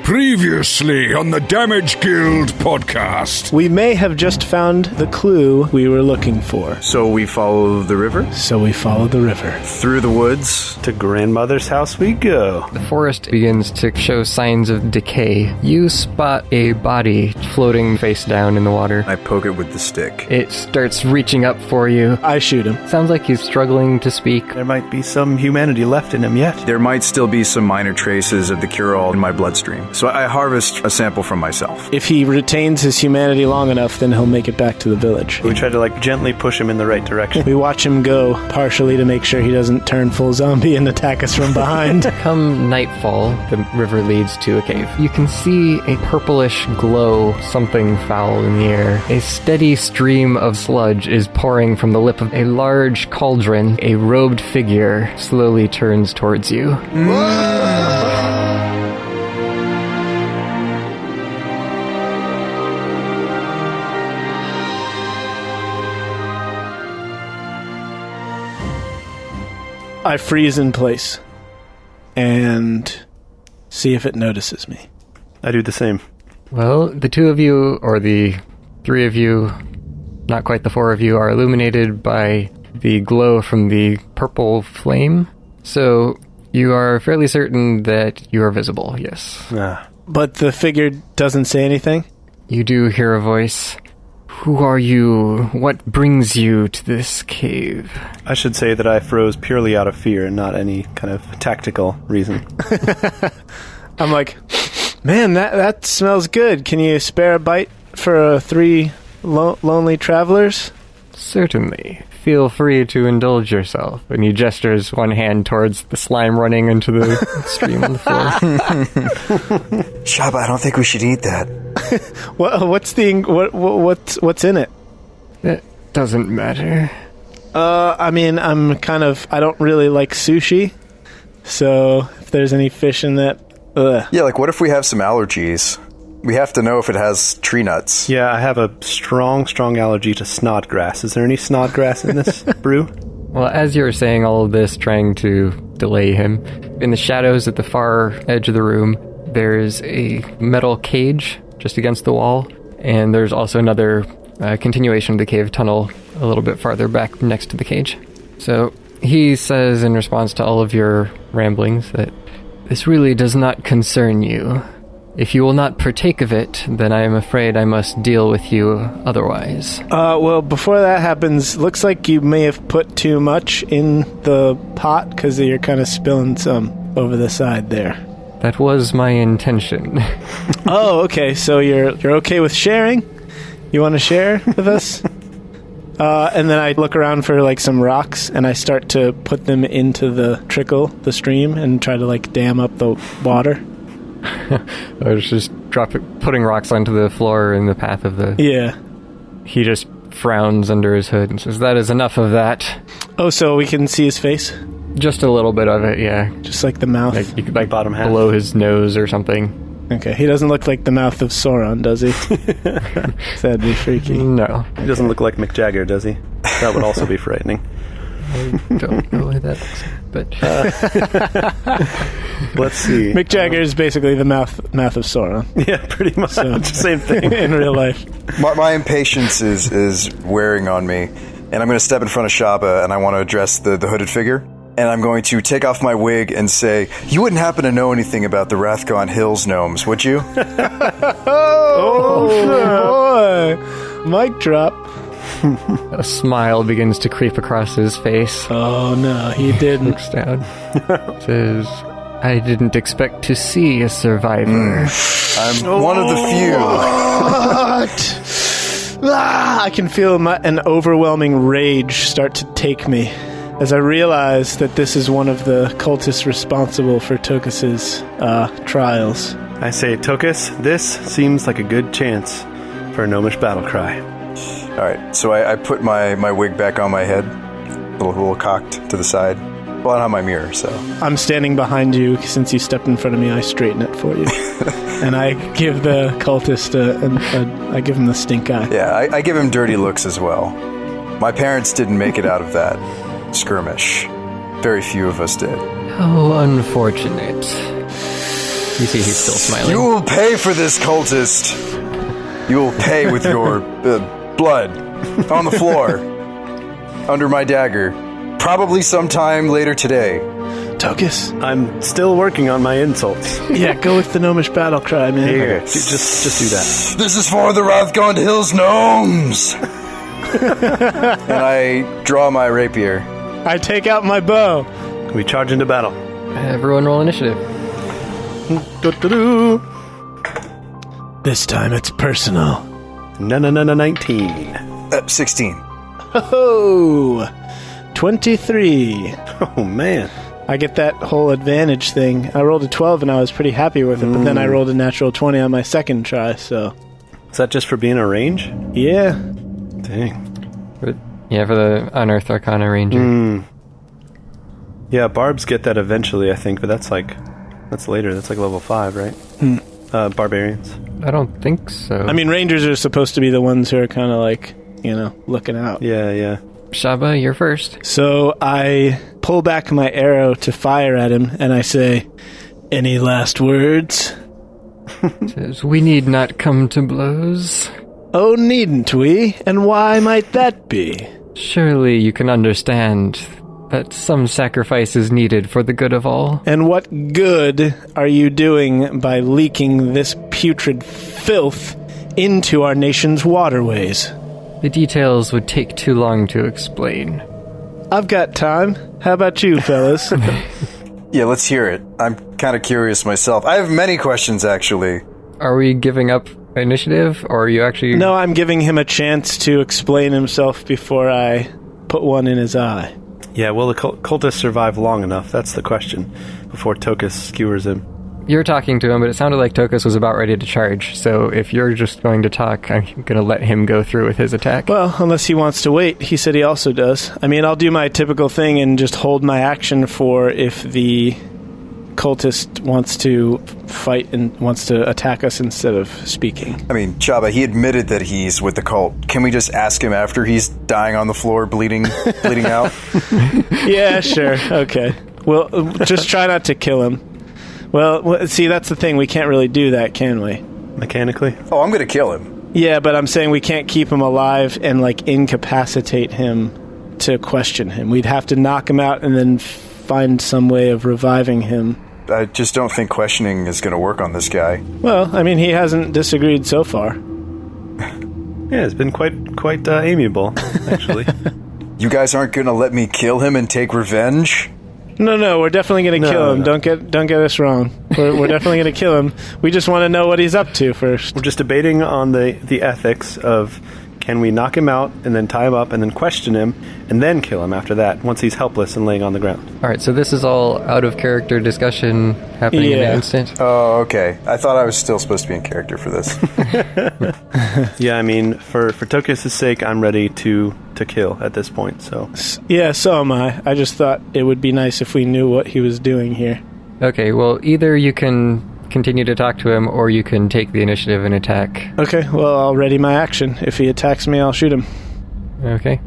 Previously on the Damage Guild podcast. We may have just found the clue we were looking for. So we follow the river? Through the woods? To grandmother's house we go. The forest begins to show signs of decay. You spot a body floating face down in the water. I poke it with the stick. It starts reaching up for you. I shoot him. Sounds like he's struggling to speak. There might be some humanity left in him yet. There might still be some minor traces of the cure-all in my bloodstream. So I harvest a sample from myself. If he retains his humanity long enough, then he'll make it back to the village. We try to gently push him in the right direction. We watch him go, partially to make sure he doesn't turn full zombie and attack us from behind. Come nightfall, the river leads to a cave. You can see a purplish glow, something foul in the air. A steady stream of sludge is pouring from the lip of a large cauldron. A robed figure slowly turns towards you. I freeze in place and see if it notices me. I do the same. Well, the two of you, or the three of you, not quite the four of you, are illuminated by the glow from the purple flame. So you are fairly certain that you are visible, yes. But the figure doesn't say anything? You do hear a voice. Who are you? What brings you to this cave? I should say that I froze purely out of fear and not any kind of tactical reason. I'm like, man, that smells good. Can you spare a bite for three lonely travelers? Certainly. Feel free to indulge yourself. And he gestures one hand towards the slime running into the stream on the floor. Shabba, I don't think we should eat that. What's in it? It doesn't matter. I mean, I don't really like sushi. So if there's any fish in that, Yeah, what if we have some allergies? We have to know if it has tree nuts. Yeah, I have a strong allergy to snodgrass. Is there any snodgrass in this brew? Well, as you were saying all of this, trying to delay him, in the shadows at the far edge of the room, there's a metal cage just against the wall, and there's also another continuation of the cave tunnel a little bit farther back next to the cage. So he says in response to all of your ramblings that this really does not concern you. If you will not partake of it, then I am afraid I must deal with you otherwise. Well, before that happens, looks like you may have put too much in the pot, because you're kind of spilling some over the side there. That was my intention. Oh, okay, so you're okay with sharing? You want to share with us? And then I look around for, some rocks, and I start to put them into the stream, and try to, dam up the water. I was just putting rocks onto the floor in the path of the... Yeah. He just frowns under his hood and says, that is enough of that. Oh, so we can see his face? Just a little bit of it, yeah. Just like the mouth? You could, bottom half. Below his nose or something. Okay, he doesn't look like the mouth of Sauron, does he? That'd be freaky. No. He doesn't look like Mick Jagger, does he? That would also be frightening. I don't know who that looks like, but... Let's see. Mick Jagger is basically the mouth of Sauron. Yeah, pretty much. So, same thing. In real life. My impatience is wearing on me, and I'm going to step in front of Shabba, and I want to address the hooded figure. And I'm going to take off my wig and say, you wouldn't happen to know anything about the Rathgon Hills gnomes, would you? Oh, boy. Mic drop. A smile begins to creep across his face. Oh, no, he didn't. Looks down. Says, I didn't expect to see a survivor. I'm one of the few. What? I can feel an overwhelming rage start to take me as I realize that this is one of the cultists responsible for Tokas's trials. I say, Tokas, this seems like a good chance for a gnomish battle cry. All right, so I put my wig back on my head, a little cocked to the side. Well, I don't have my mirror, so... I'm standing behind you. Since you stepped in front of me, I straighten it for you. And I give the cultist I give him the stink eye. Yeah, I give him dirty looks as well. My parents didn't make it out of that skirmish. Very few of us did. How unfortunate. You see he's still smiling. You will pay for this, cultist. You will pay with your blood on the floor under my dagger. Probably sometime later today. Tokas. I'm still working on my insults. Yeah, go with the gnomish battle cry, man. Here, just do that. This is for the Rathgond Hills gnomes. And I draw my rapier. I take out my bow. We charge into battle. Everyone roll initiative. Do-do-do. This time it's personal. 19. 16. Oh, 23. Oh, man. I get that whole advantage thing. I rolled a 12 and I was pretty happy with it, but then I rolled a natural 20 on my second try, so... Is that just for being a range? Yeah. Dang. Yeah, for the Unearthed Arcana Ranger. Yeah, barbs get that eventually, I think, but that's later. That's like level 5, right? Barbarians. I don't think so. I mean, rangers are supposed to be the ones who are kind of like, looking out. Yeah. Shabba, you're first. So I pull back my arrow to fire at him, and I say, "Any last words?" Says, we need not come to blows. Oh, needn't we? And why might that be? Surely you can understand that some sacrifice is needed for the good of all. And what good are you doing by leaking this putrid filth into our nation's waterways? The details would take too long to explain. I've got time. How about you, fellas? Yeah, let's hear it. I'm kind of curious myself. I have many questions, actually. Are we giving up initiative, or are you actually... No, I'm giving him a chance to explain himself before I put one in his eye. Yeah, will the cultist survive long enough? That's the question. Before Tokas skewers him. You're talking to him, but it sounded like Tokas was about ready to charge, so if you're just going to talk, I'm going to let him go through with his attack. Well, unless he wants to wait. He said he also does. I mean, I'll do my typical thing and just hold my action for if the cultist wants to fight and wants to attack us instead of speaking. I mean, Shabba, he admitted that he's with the cult. Can we just ask him after he's dying on the floor, bleeding out? Yeah, sure. Okay. Well, just try not to kill him. Well, see, that's the thing. We can't really do that, can we? Mechanically? Oh, I'm going to kill him. Yeah, but I'm saying we can't keep him alive and, incapacitate him to question him. We'd have to knock him out and then find some way of reviving him. I just don't think questioning is going to work on this guy. Well, I mean, he hasn't disagreed so far. Yeah, it's been quite amiable, actually. You guys aren't going to let me kill him and take revenge? No, we're definitely going to kill him. No. Don't get us wrong. We're definitely going to kill him. We just want to know what he's up to first. We're just debating on the ethics of, can we knock him out and then tie him up and then question him and then kill him after that, once he's helpless and laying on the ground? All right, so this is all out-of-character discussion happening in an instant? Oh, okay. I thought I was still supposed to be in character for this. Yeah, I mean, for Tokas' sake, I'm ready to kill at this point, so... Yeah, so am I. I just thought it would be nice if we knew what he was doing here. Okay, well, either you can continue to talk to him, or you can take the initiative and attack. Okay, well, I'll ready my action. If he attacks me, I'll shoot him. Okay.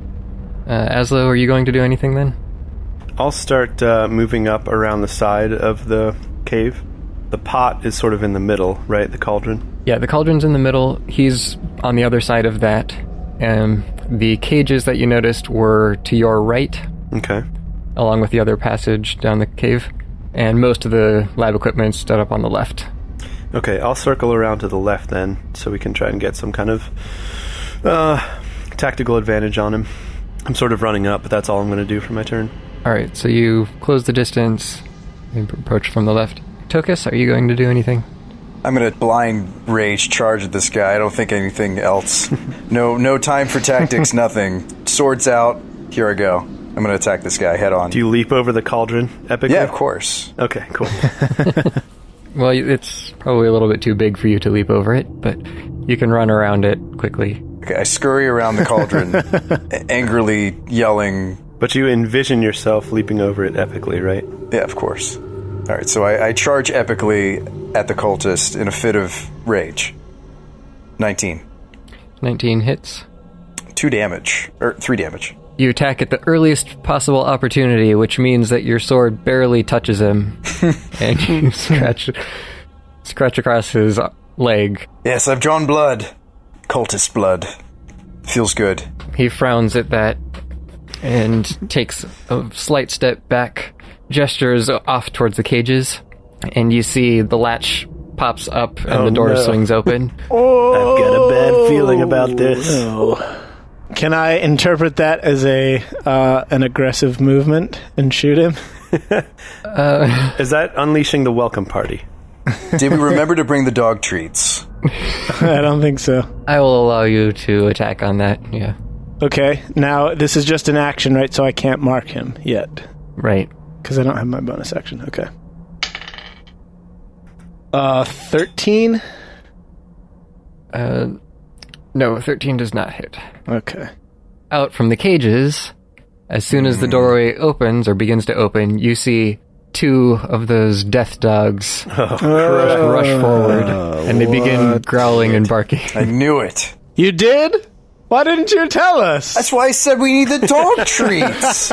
Azlo, are you going to do anything then? I'll start moving up around the side of the cave. The pot is sort of in the middle, right? The cauldron? Yeah, the cauldron's in the middle. He's on the other side of that. The cages that you noticed were to your right. Okay. Along with the other passage down the cave. And most of the lab equipment stood up on the left. Okay, I'll circle around to the left then, so we can try and get some kind of tactical advantage on him. I'm sort of running up, but that's all I'm going to do for my turn. Alright, so you close the distance and approach from the left. Tokas, are you going to do anything? I'm going to blind rage charge at this guy. I don't think anything else. No time for tactics, nothing. Swords out. Here I go. I'm going to attack this guy head on. Do you leap over the cauldron epically? Yeah, of course. Okay, cool. Well, it's probably a little bit too big for you to leap over it, but you can run around it quickly. Okay, I scurry around the cauldron, angrily yelling. But you envision yourself leaping over it epically, right? Yeah, of course. All right, so I charge epically at the cultist in a fit of rage. 19. 19 hits. 2 damage. Or 3 damage. You attack at the earliest possible opportunity, which means that your sword barely touches him. And you scratch scratch across his leg. Yes, I've drawn blood. Cultist blood. Feels good. He frowns at that and takes a slight step back, gestures off towards the cages, and you see the latch pops up and the door swings open. I've got a bad feeling about this. No. Can I interpret that as an aggressive movement and shoot him? Is that unleashing the welcome party? Did we remember to bring the dog treats? I don't think so. I will allow you to attack on that, yeah. Okay, now this is just an action, right? So I can't mark him yet. Right. Because I don't have my bonus action. Okay. 13? No, 13 does not hit. Okay. Out from the cages, as soon as the doorway opens or begins to open, you see 2 of those death dogs rush forward, and they begin growling and barking. I knew it. You did? Why didn't you tell us? That's why I said we need the dog treats.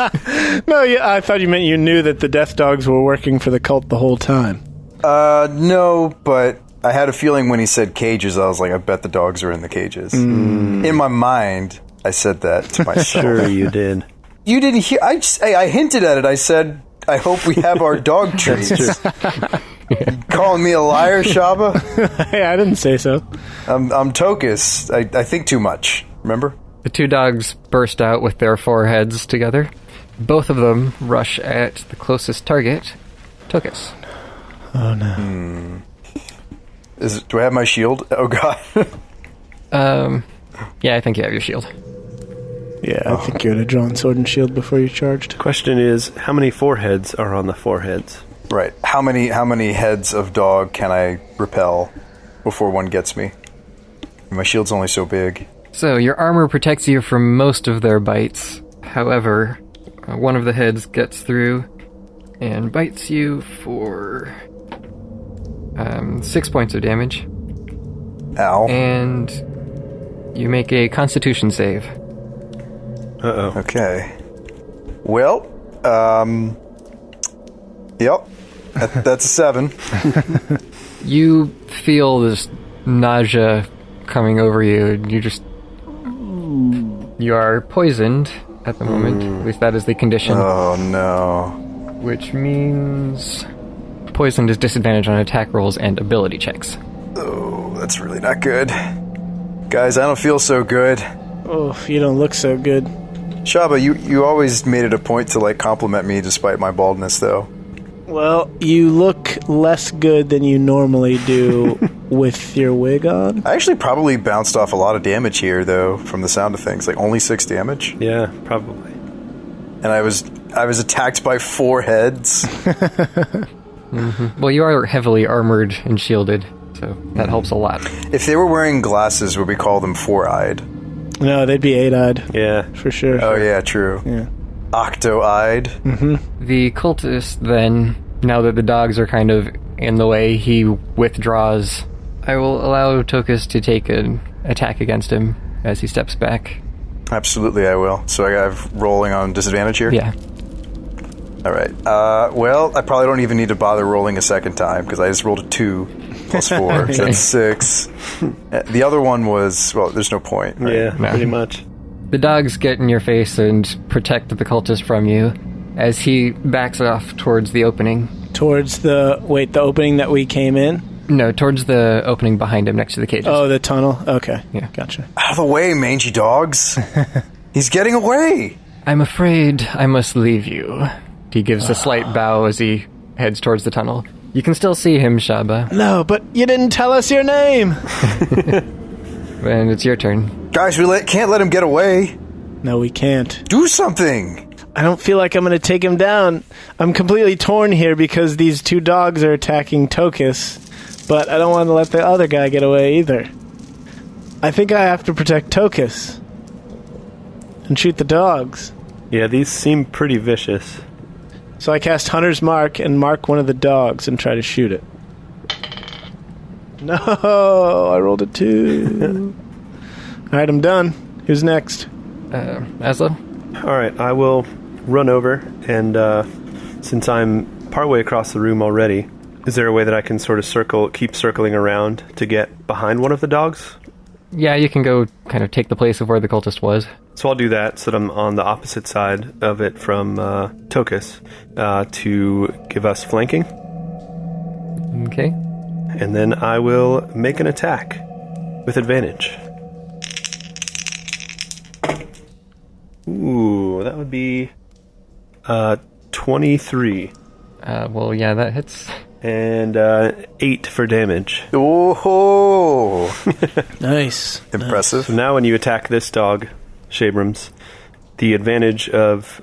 No, I thought you meant you knew that the death dogs were working for the cult the whole time. No, but I had a feeling when he said cages, I was like, I bet the dogs are in the cages. In my mind, I said that to myself. Sure you did. You didn't hear. I hinted at it. I said, I hope we have our dog treats. Calling me a liar, Shabba? Hey, I didn't say so. I'm Tokas. I think too much. Remember? The 2 dogs burst out with their foreheads together. Both of them rush at the closest target, Tokas. Oh, no. Do I have my shield? Oh, God. Yeah, I think you have your shield. Yeah, I think you had a drawn sword and shield before you charged. Question is, how many foreheads are on the foreheads? Right. How many heads of dog can I repel before one gets me? My shield's only so big. So, your armor protects you from most of their bites. However, one of the heads gets through and bites you for 6 points of damage. Ow. And you make a Constitution save. Uh-oh. Okay. Well, yep. That's a 7. You feel this nausea coming over you, and you are poisoned at the moment. At least that is the condition. Oh, no. Which means poisoned is disadvantage on attack rolls and ability checks. Oh, that's really not good. Guys, I don't feel so good. Oh, you don't look so good. Shabba, you always made it a point to, compliment me despite my baldness, though. Well, you look less good than you normally do with your wig on. I actually probably bounced off a lot of damage here, though, from the sound of things. Only 6 damage. Yeah, probably. And I was attacked by 4 heads. Mm-hmm. Well, you are heavily armored and shielded, so that helps a lot. If they were wearing glasses, would we call them 4-eyed? No, they'd be 8-eyed. Yeah. For sure. Oh, yeah, true. Yeah. Octo-eyed. Mm-hmm. The cultist, then, now that the dogs are kind of in the way, he withdraws. I will allow Tokas to take an attack against him as he steps back. Absolutely, I will. So I have rolling on disadvantage here? Yeah. All right. Well, I probably don't even need to bother rolling a second time, because I just rolled a 2 plus 4. So that's 6. The other one was, well, there's no point. Right? Yeah, pretty much. The dogs get in your face and protect the cultist from you as he backs off towards the opening. Towards the opening that we came in? No, towards the opening behind him next to the cages. Oh, the tunnel? Okay. Yeah. Gotcha. Out of the way, mangy dogs. He's getting away. I'm afraid I must leave you. He gives a slight bow as he heads towards the tunnel. You can still see him, Shabba. No, but you didn't tell us your name. And it's your turn. Guys, we can't let him get away. No, we can't. Do something. I don't feel like I'm going to take him down. I'm completely torn here because these 2 dogs are attacking Tokas, but I don't want to let the other guy get away either. I think I have to protect Tokas and shoot the dogs. Yeah, these seem pretty vicious. So I cast Hunter's Mark and mark one of the dogs and try to shoot it. No, I rolled a 2. All right, I'm done. Who's next? Azlo? All right, I will run over, and since I'm partway across the room already, Is there a way that I can sort of keep circling around to get behind one of the dogs? Yeah, you can go kind of take the place of where the cultist was. So I'll do that so that I'm on the opposite side of it from Tokas to give us flanking. Okay. And then I will make an attack with advantage. Ooh, that would be 23. Well, yeah, that hits. And 8 for damage. Oh, Nice. impressive. So now when you attack this dog, Shabrams, the advantage of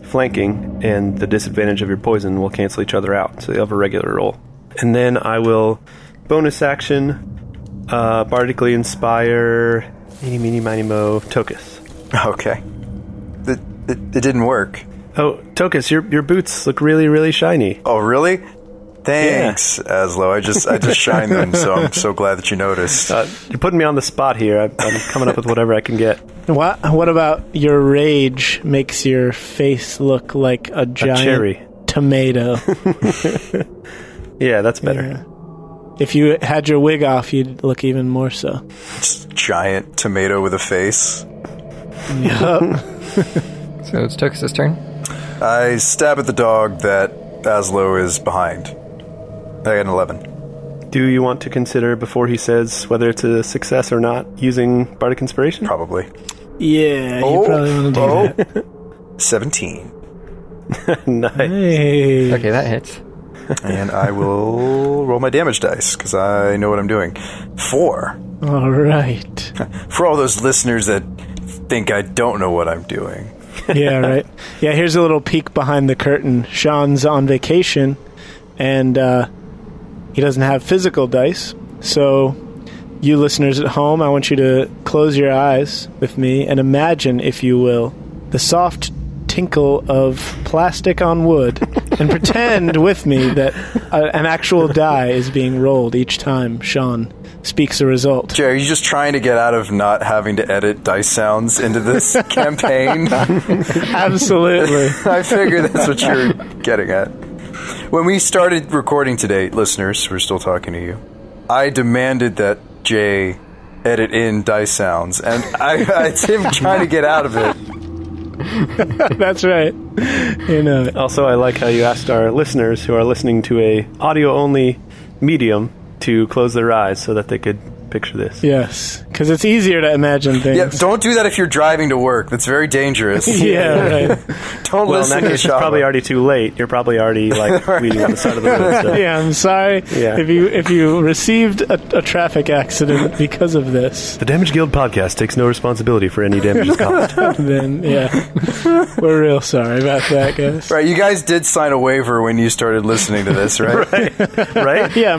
flanking and the disadvantage of your poison will cancel each other out. So you have a regular roll. And then I will bonus action, bardically inspire, eeny, meeny, miny, mo, Tokas. Okay. It didn't work. Oh, Tokas, your boots look really, really shiny. Oh, really? Thanks, Azlo. I just shined them, so I'm so glad that you noticed. You're putting me on the spot here. I'm coming up with whatever I can get. What about your rage makes your face look like a giant cherry. tomato? Yeah, that's better. Yeah. If you had your wig off, you'd look even more so. Just giant tomato with a face. Yup. So it's Tokas' turn. I stab at the dog that Azlo is behind. I got an 11. Do you want to consider before he says whether it's a success or not using Bardic Inspiration? Probably. Yeah, you probably want to do that. 17. Nice. Hey. Okay, that hits. And I will roll my damage dice, because I know what I'm doing. 4. All right. For all those listeners that think I don't know what I'm doing. Yeah, right. Yeah, here's a little peek behind the curtain. Sean's on vacation, and he doesn't have physical dice. So, you listeners at home, I want you to close your eyes with me and imagine, if you will, the soft tinkle of plastic on wood, and pretend with me that an actual die is being rolled each time Sean speaks a result. Jay, are you just trying to get out of not having to edit dice sounds into this campaign? Absolutely. I figure that's what you're getting at. When we started recording today, listeners, we're still talking to you, I demanded that Jay edit in dice sounds, and it's him trying to get out of it. That's right. You know it. Also, I like how you asked our listeners who are listening to a audio-only medium to close their eyes so that they could picture this. Yes, because it's easier to imagine things. Yeah, don't do that if you're driving to work. That's very dangerous. Yeah, right. Don't Well, in listen that to case, it's Shabba. probably already too late. You're probably already leaning on the side of the road. So. Yeah, I'm sorry Yeah. if you received a traffic accident because of this. The Damage Guild podcast takes no responsibility for any damages caused. Then yeah, we're real sorry about that, guys. Right, you guys did sign a waiver when you started listening to this, right? Right? Yeah,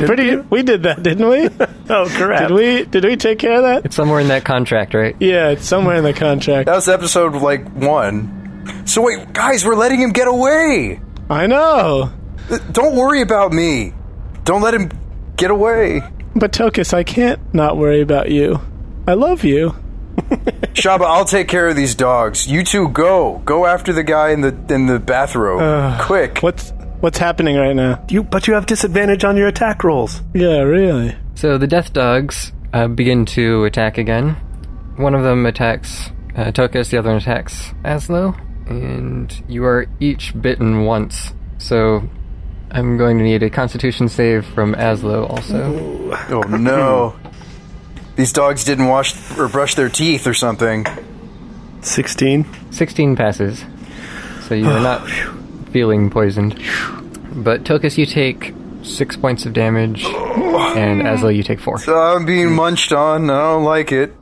we did that, didn't we? Oh, crap. Did we take care of that? It's somewhere in that contract, right? Yeah, it's somewhere in the contract. That was episode, 1. So wait, guys, we're letting him get away! I know. Don't worry about me. Don't let him get away. But Tokas, I can't not worry about you. I love you. Shabba, I'll take care of these dogs. You two go. Go after the guy in the bathrobe. Quick. What's happening right now? But you have disadvantage on your attack rolls. Yeah, really. So the death dogs begin to attack again. One of them attacks Tokas, the other one attacks Azlo, and you are each bitten once. So I'm going to need a Constitution save from Azlo also. Oh no. These dogs didn't wash or brush their teeth or something. 16. 16 passes. So you are not feeling poisoned. But Tokas, you take 6 points of damage, and Azlo, you take 4. So I'm being munched on. I don't like it.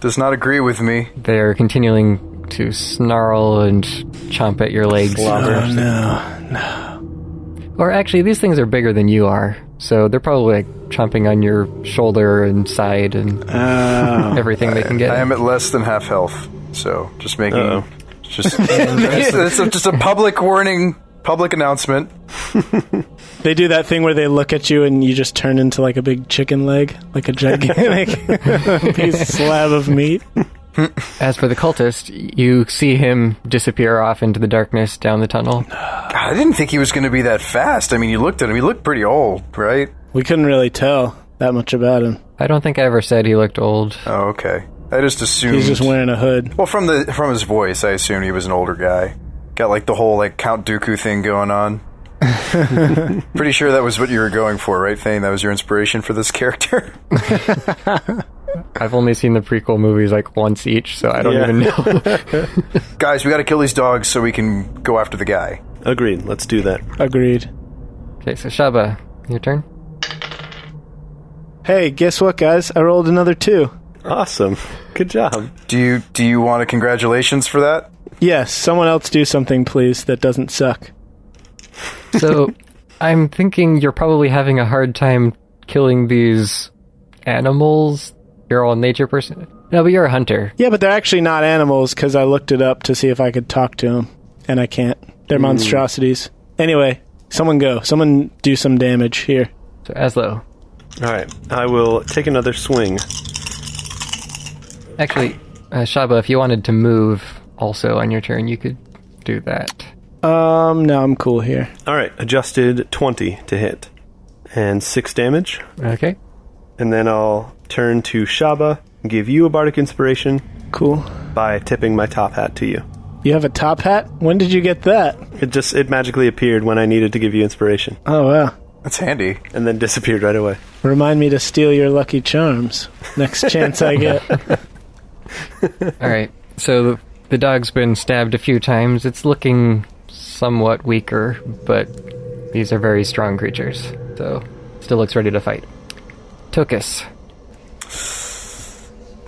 Does not agree with me. They are continuing to snarl and chomp at your legs. Oh, no. Or actually, these things are bigger than you are, so they're probably chomping on your shoulder and side and everything they can get. I am at less than half health, so just making just just a public warning, public announcement. They do that thing where they look at you and you just turn into like a big chicken leg, like a gigantic slab of meat. As for the cultist, you see him disappear off into the darkness down the tunnel. God, I didn't think he was going to be that fast. I mean, you looked at him. He looked pretty old, right? We couldn't really tell that much about him. I don't think I ever said he looked old. Oh, okay. I just assumed... He's just wearing a hood. Well, from his voice, I assumed he was an older guy. Got, like, the whole, like, Count Dooku thing going on. Pretty sure that was what you were going for, right, Thane? That was your inspiration for this character? I've only seen the prequel movies, like, once each, so I don't even know. Guys, we gotta kill these dogs so we can go after the guy. Agreed. Let's do that. Agreed. Okay, so Shabba, your turn. Hey, guess what, guys? I rolled another 2. Awesome. Good job. Do you want a congratulations for that? Yes, someone else do something, please, that doesn't suck. So, I'm thinking you're probably having a hard time killing these animals. You're all a nature person. No, but you're a hunter. Yeah, but they're actually not animals, because I looked it up to see if I could talk to them, and I can't. They're monstrosities. Anyway, someone go. Someone do some damage here. So, Azlo. All right. I will take another swing. Actually, Shabba, if you wanted to move also on your turn, you could do that. No, I'm cool here. All right. Adjusted 20 to hit. And 6 damage. Okay. And then I'll turn to Shabba and give you a bardic inspiration Cool. by tipping my top hat to you. You have a top hat? When did you get that? It magically appeared when I needed to give you inspiration. Oh, wow. That's handy. And then disappeared right away. Remind me to steal your lucky charms next chance I get. All right. So the dog's been stabbed a few times. It's looking somewhat weaker, but these are very strong creatures. So still looks ready to fight. Tokas.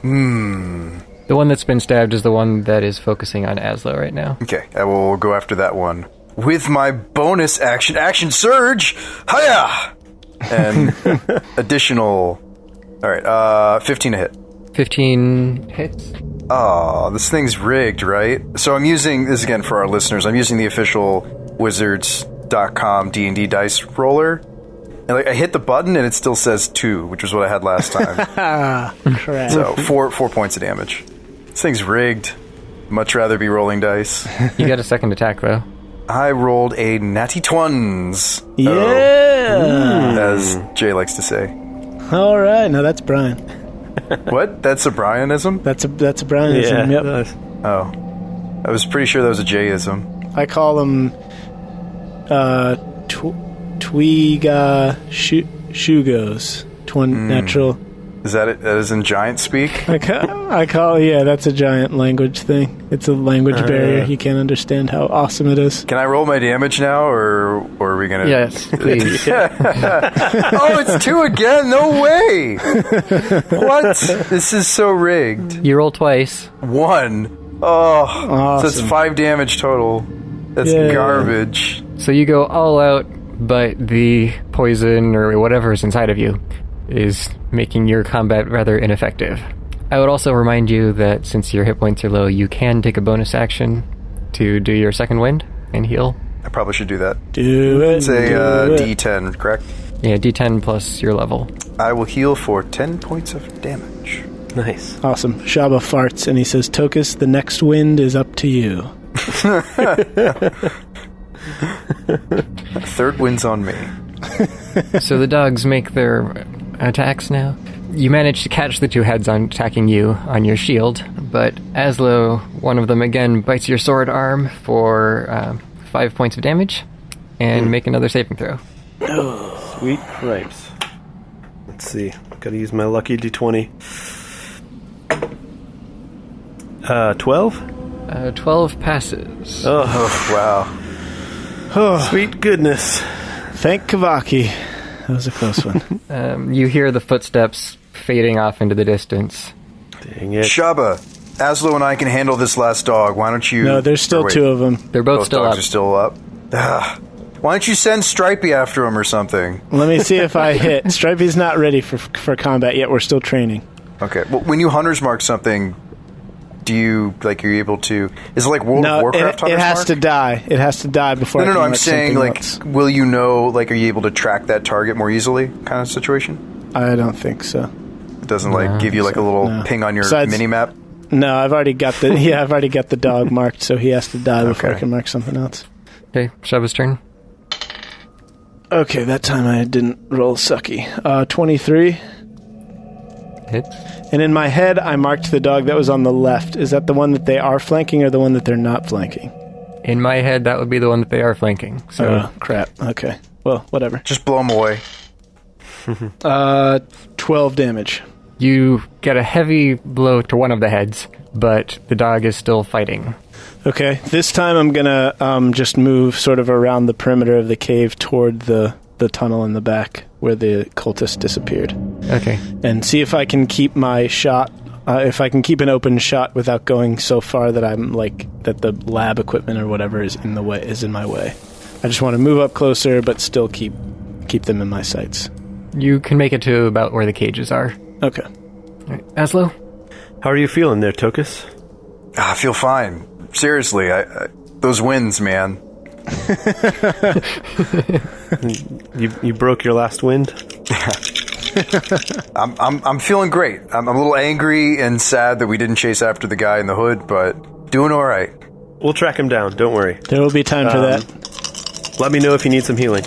The one that's been stabbed is the one that is focusing on Azlo right now. Okay, I will go after that one. With my bonus action surge! Hiya! And additional... Alright, 15 to hit. 15 hits. Oh, this thing's rigged, right? So I'm using, this again for our listeners, I'm using the official wizards.com D&D dice roller. And I hit the button and it still says 2, which was what I had last time. Correct. So 4 points of damage. This thing's rigged. Much rather be rolling dice. You got a second attack, though. I rolled a natty twins. Yeah! As Jay likes to say. All right, now that's Brian. What? That's a Brianism? That's a Brianism, yep. Nice. Oh. I was pretty sure that was a Jayism. I call them Twiga Shugos. Natural. Is that it? That is in giant speak? I call yeah, that's a giant language thing. It's a language barrier. You can't understand how awesome it is. Can I roll my damage now, or are we gonna... Yes, please. Oh, it's 2 again? No way! What? This is so rigged. You roll twice. 1. Oh, Awesome. so it's 5 damage total. That's Yay. garbage. So you go all out, but the poison or whatever is inside of you is making your combat rather ineffective. I would also remind you that since your hit points are low, you can take a bonus action to do your second wind and heal. I probably should do that. Do it. It's a do it. D10, correct? Yeah, D10 plus your level. I will heal for 10 points of damage. Nice. Awesome. Shabba farts and he says, Tokas, the next wind is up to you. Third wind's on me. So the dogs make their attacks now. You manage to catch the 2 heads on attacking you on your shield, but Azlo, one of them again, bites your sword arm for 5 points of damage, and make another saving throw. Sweet cripes. Let's see. Gotta use my lucky D20. 12? 12 passes. Oh, wow. Sweet goodness. Thank Kavaki. That was a close one. You hear the footsteps fading off into the distance. Dang it. Shabba, Azlo and I can handle this last dog. Why don't you... No, there's still or wait, 2 of them. They're both Both still dogs up. are still up. Why don't you send Stripey after him or something? Let me see if I hit. Stripey's not ready for combat yet. We're still training. Okay. Well, when you Hunter's Mark something, do you, like, are you able to... Is it like World of Warcraft Hunter's it has Mark? to die. It has to die before I No, can I'm mark saying, something like, else. will you know, like, are you able to track that target more easily kind of situation? I don't think so. It doesn't, like, give you, like, a little No. ping on your Besides- mini-map? No, I've already got the dog marked, so he has to die before I can mark something else. Okay, Shabba's turn. Okay, that time I didn't roll sucky. 23. Hits. And in my head, I marked the dog that was on the left. Is that the one that they are flanking or the one that they're not flanking? In my head, that would be the one that they are flanking. So, oh, crap. Okay. Well, whatever. Just blow him away. 12 damage. you get a heavy blow to one of the heads, but the dog is still fighting. Okay, this time I'm gonna just move sort of around the perimeter of the cave toward the tunnel in the back where the cultist disappeared. Okay. And see if I can keep my shot, if I can keep an open shot without going so far that I'm that the lab equipment or whatever is in my way. I just want to move up closer, but still keep them in my sights. You can make it to about where the cages are. Okay. All right. Aslo? How are you feeling there, Tokas? I feel fine. Seriously, those winds, man. You broke your last wind? I'm feeling great. I'm a little angry and sad that we didn't chase after the guy in the hood, but doing all right. We'll track him down, don't worry. There will be time for that. Let me know if you need some healing.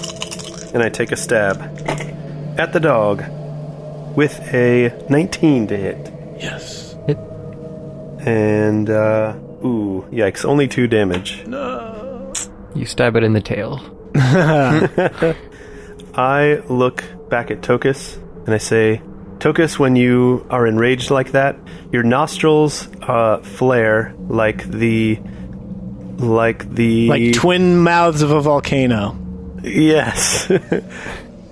And I take a stab at the dog with a 19 to hit. Yes. Hit. And, ooh, yikes, only 2 damage. No. You stab it in the tail. I look back at Tokas and I say, Tokas, when you are enraged like that, your nostrils flare like twin mouths of a volcano. Yes.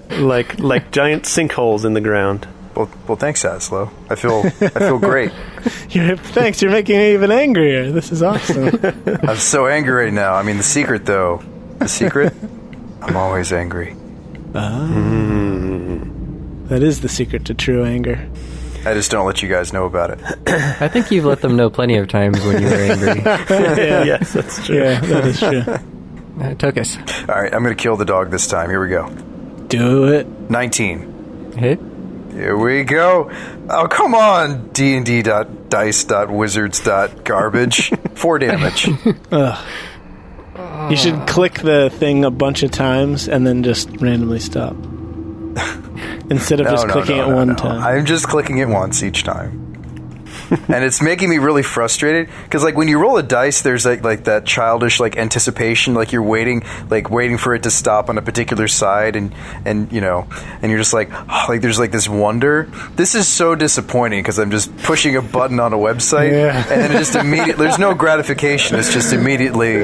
like giant sinkholes in the ground. Well, thanks, Azlo. I feel great. Thanks, you're making me even angrier. This is awesome. I'm so angry right now. I mean, the secret, though. The secret? I'm always angry. That is the secret to true anger. I just don't let you guys know about it. I think you've let them know plenty of times when you're angry. Yeah. Yes, that's true. Yeah, that is true. Tokas. All right, I'm going to kill the dog this time. Here we go. Do it. 19. Hit. Here we go. Oh, come on, D&D.dice.wizards.garbage. 4 damage. You should click the thing a bunch of times and then just randomly stop. Instead of clicking it one time. I'm just clicking it once each time. And it's making me really frustrated because, when you roll a dice, there's like that childish anticipation, you're waiting for it to stop on a particular side, and you're just there's this wonder. This is so disappointing because I'm just pushing a button on a website, and then it just immediately there's no gratification. It's just immediately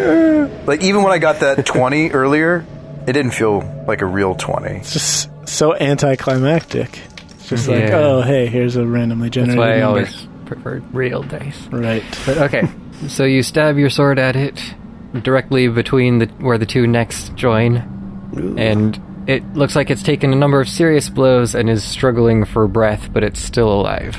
even when I got that 20 earlier, it didn't feel like a real 20. It's just so anticlimactic. It's just oh, hey, here's a randomly generated That's why I number. always preferred real dice. Right. But okay, so you stab your sword at it directly between where the two necks join, and it looks like it's taken a number of serious blows and is struggling for breath, but it's still alive.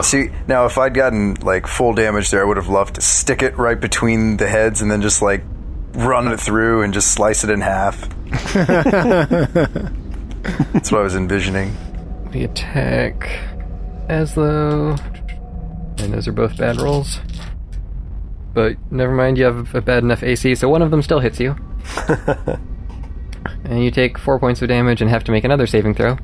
See, now if I'd gotten full damage there, I would have loved to stick it right between the heads and then just run it through and just slice it in half. That's what I was envisioning. The attack, Azlo, and those are both bad rolls. But never mind, you have a bad enough AC, so one of them still hits you. And you take 4 points of damage and have to make another saving throw.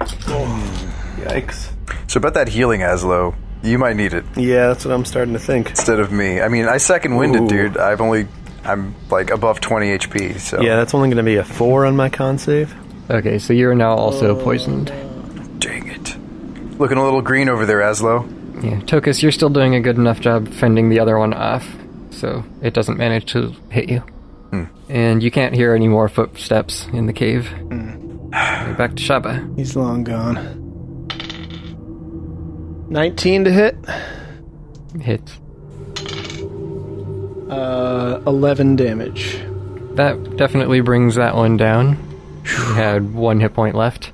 Yikes. So about that healing, Azlo, you might need it. Yeah, that's what I'm starting to think. Instead of me. I mean, I second winded, dude. I'm above 20 HP, so... Yeah, that's only going to be a 4 on my con save. Okay, so you're now also poisoned. Dang it. Looking a little green over there, Azlo. Yeah, Tokas, you're still doing a good enough job fending the other one off, so it doesn't manage to hit you. And you can't hear any more footsteps in the cave. Back to Shabba. He's long gone. 19 to hit. Hits. 11 damage. That definitely brings that one down. You had 1 hit point left.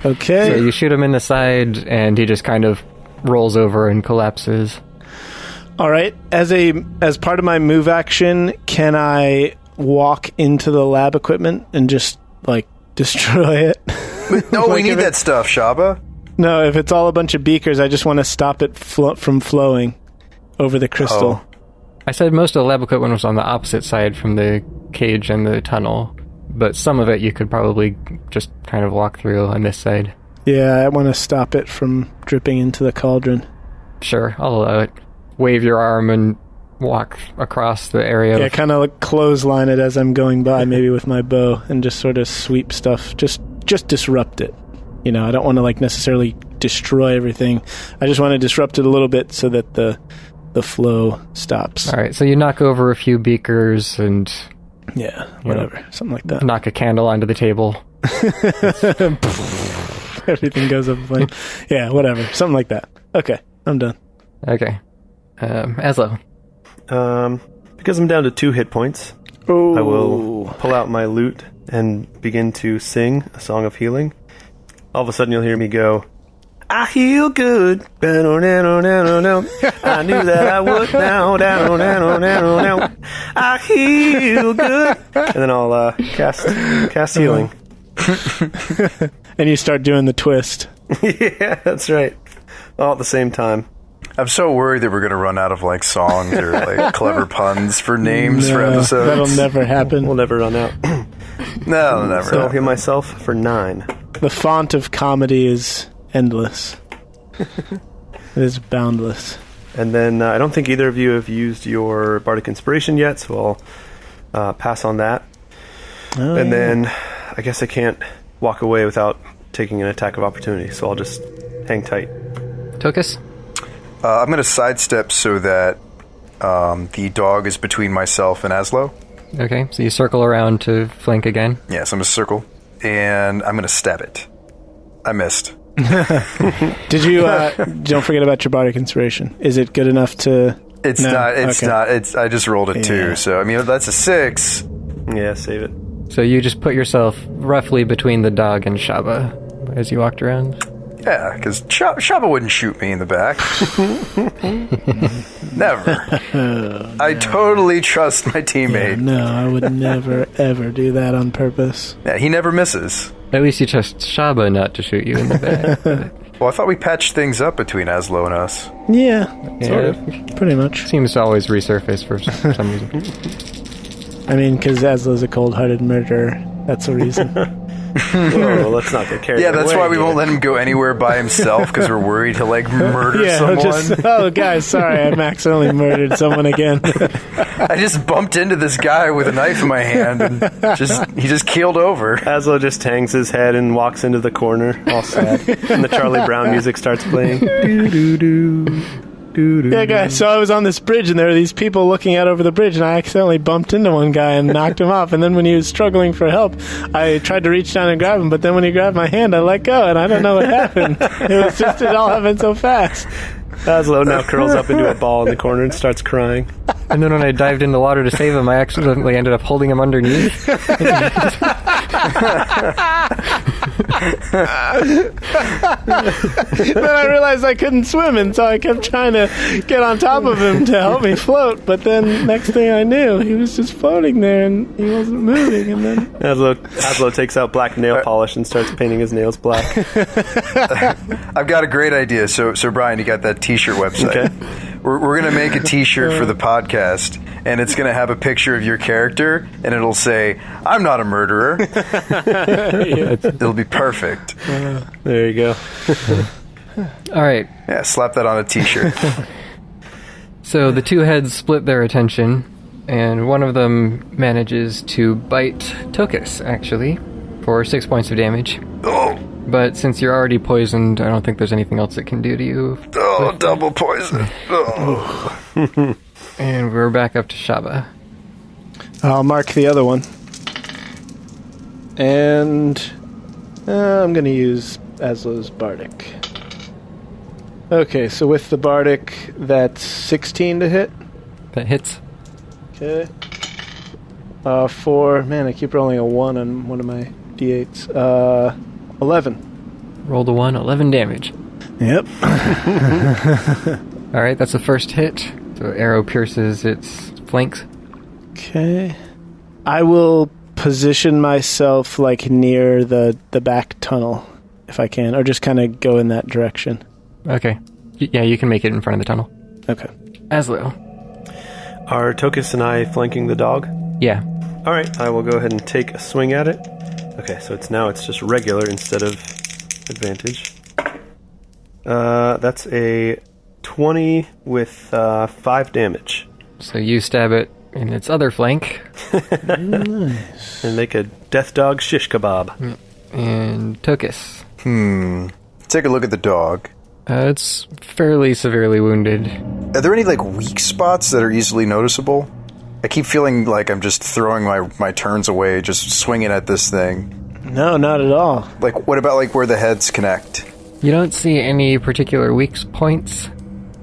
Okay. So you shoot him in the side, and he just kind of rolls over and collapses. All right. As part of my move action, can I walk into the lab equipment and just destroy it? No, we need that stuff, Shabba. No, if it's all a bunch of beakers, I just want to stop it from flowing over the crystal. Oh. I said most of the lab equipment was on the opposite side from the cage and the tunnel, but some of it you could probably just kind of walk through on this side. Yeah, I want to stop it from dripping into the cauldron. Sure, I'll allow it. Wave your arm and walk across the area. Yeah, kind of like clothesline it as I'm going by, maybe with my bow, and just sort of sweep stuff. Just disrupt it. You know, I don't want to like necessarily destroy everything. I just want to disrupt it a little bit so that the flow stops. All right, so you knock over a few beakers and... Yeah, whatever. Something like that. Knock a candle onto the table. Everything goes up in flame. Yeah, whatever. Something like that. Okay, I'm done. Okay. Azlo. Because I'm down to 2 hit points, Oh. I will pull out my lute and begin to sing a song of healing. All of a sudden you'll hear me go, I heal good. I knew that I would now. I heal good. And then I'll cast healing. And you start doing the twist. Yeah, that's right. All at the same time. I'm so worried that we're going to run out of like songs or like clever puns for names for episodes. That'll never happen. We'll never run out. No, never. So I'll heal myself for 9. The font of comedy is endless. It is boundless. And then I don't think either of you have used your Bardic Inspiration yet, so I'll pass on that. Oh, and then I guess I can't walk away without taking an attack of opportunity, so I'll just hang tight. Tokas? I'm going to sidestep so that the dog is between myself and Azlo. Okay, so you circle around to flank again. Yes, I'm going to circle, and I'm going to stab it. I missed. Did you, don't forget about your Bardic Inspiration. Is it good enough to... It's not, I just rolled a 2, so, I mean, that's a 6. Yeah, save it. So you just put yourself roughly between the dog and Shabba as you walked around? Yeah, because Shabba wouldn't shoot me in the back. Never. I totally trust my teammate. Yeah, no, I would never, ever do that on purpose. Yeah, he never misses. At least you trust Shabba not to shoot you in the back. Well, I thought we patched things up between Azlo and us. Yeah, Sort of. Pretty much. Seems to always resurface for some reason. I mean, because Azlo's a cold-hearted murderer. That's a reason. Whoa, let's not get carried away. Yeah, that's why we won't let him go anywhere by himself, because we're worried he'll, like, murder someone. Oh, guys, sorry, I accidentally murdered someone again. I just bumped into this guy with a knife in my hand, and he just keeled over. Azlo just hangs his head and walks into the corner, all sad. And the Charlie Brown music starts playing. Yeah, guys, so I was on this bridge, and there were these people looking out over the bridge, and I accidentally bumped into one guy and knocked him off. And then when he was struggling for help, I tried to reach down and grab him, but then when he grabbed my hand, I let go, and I don't know what happened. It all happened so fast. Azlo now curls up into a ball in the corner and starts crying. And then when I dived in the water to save him, I accidentally ended up holding him underneath. Then I realized I couldn't swim, and so I kept trying to get on top of him to help me float. But then next thing I knew, he was just floating there, and he wasn't moving. And then Azlo takes out black nail polish and starts painting his nails black. I've got a great idea. So Brian, you got that T-shirt website. Okay. We're going to make a T-shirt for the podcast, and it's going to have a picture of your character, and it'll say, I'm not a murderer. It'll be perfect. There you go. All right. Yeah, slap that on a T-shirt. So the two heads split their attention, and one of them manages to bite Tokas, actually, for 6 points of damage. Oh, But since you're already poisoned, I don't think there's anything else it can do to you. double poison. Oh. And we're back up to Shabba. I'll mark the other one. And I'm going to use Azlo's Bardic. Okay, so with the Bardic, that's 16 to hit. That hits. Okay. 4. Man, I keep rolling a 1 on one of my d8s. 11. Roll the 1, 11 damage. Yep. All right, that's the first hit. So arrow pierces its flanks. Okay. I will position myself like near the back tunnel if I can, or just kind of go in that direction. Okay. Yeah, you can make it in front of the tunnel. Okay. Aslo. Are Tokas and I flanking the dog? Yeah. All right, I will go ahead and take a swing at it. Okay, so it's just regular instead of advantage. That's a 20 with 5 damage. So you stab it in its other flank. Nice. And make a death dog shish kebab. And Tokas. Take a look at the dog. It's fairly severely wounded. Are there any, like, weak spots that are easily noticeable? I keep feeling like I'm just throwing my turns away, just swinging at this thing. No, not at all. Like, what about, like, where the heads connect? You don't see any particular weak points.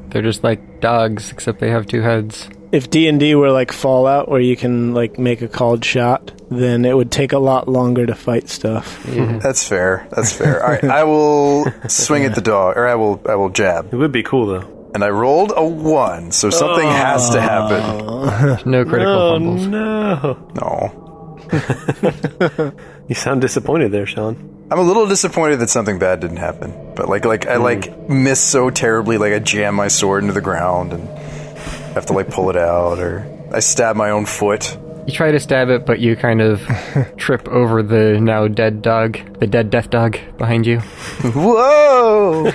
They're just like dogs, except they have 2 heads. If D&D were like Fallout, where you can like make a called shot, then it would take a lot longer to fight stuff. That's fair. That's fair. All right, I will swing at the dog, or I will jab. It would be cool, though. And I rolled a 1, so something has to happen. No critical fumbles. No. No. You sound disappointed there, Sean. I'm a little disappointed that something bad didn't happen. But I miss so terribly, like I jam my sword into the ground and have to like pull it out, or I stab my own foot. You try to stab it, but you kind of trip over the now dead dog, the dead death dog behind you. Whoa!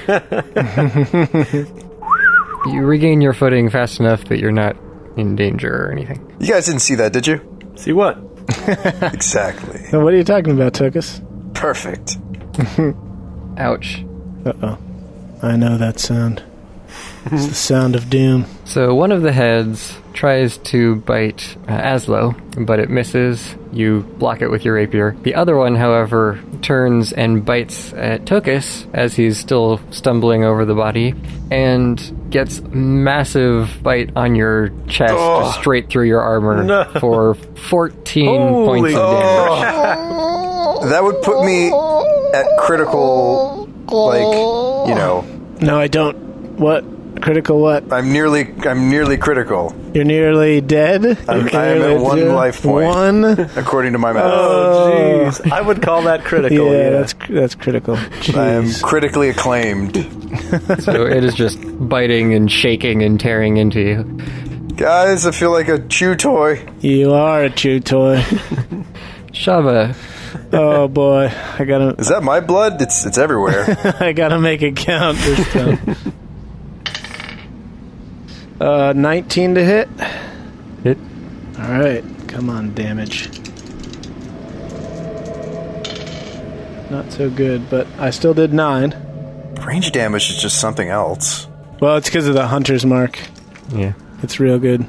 You regain your footing fast enough that you're not in danger or anything. You guys didn't see that, did you? See what? Exactly. So what are you talking about, Tokas? Perfect. Ouch. Uh-oh. I know that sound. It's the sound of doom. So one of the heads tries to bite Azlo, but it misses. You block it with your rapier. The other one, however, turns and bites at Tokas as he's still stumbling over the body, and gets massive bite on your chest, just straight through your armor for 14 points of damage. That would put me at critical, like, you know. No, I don't. What? Critical what? I'm nearly critical. You're nearly dead? I'm at 1 life point. 1? According to my math. Oh, jeez. I would call that critical. Yeah, that's critical. Jeez. I am critically acclaimed. So it is just biting and shaking and tearing into you. Guys, I feel like a chew toy. You are a chew toy. Shabba. Oh boy, I gotta. Is that my blood? It's everywhere. I gotta make it count this time. 19 to hit. Hit. All right, come on, damage. Not so good, but I still did 9. Range damage is just something else. Well, it's because of the hunter's mark. Yeah. It's real good.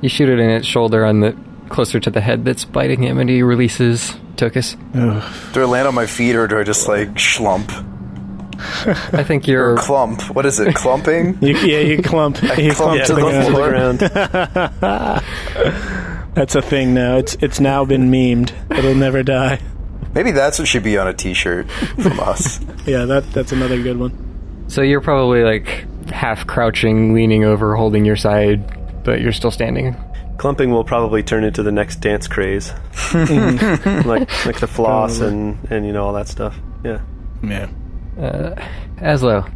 You shoot it in its shoulder on the closer to the head that's biting him, and he releases Tokas. Ugh. Do I land on my feet, or do I just like schlump? I think you're... Clump. What is it? Clumping? You clump. You clump to the ground. That's a thing now. It's now been memed. It'll never die. Maybe that's what should be on a t-shirt from us. Yeah, that's another good one. So you're probably like half crouching, leaning over, holding your side, but you're still standing. Clumping will probably turn into the next dance craze. like the floss and you know all that stuff. Yeah. Yeah. Azlo.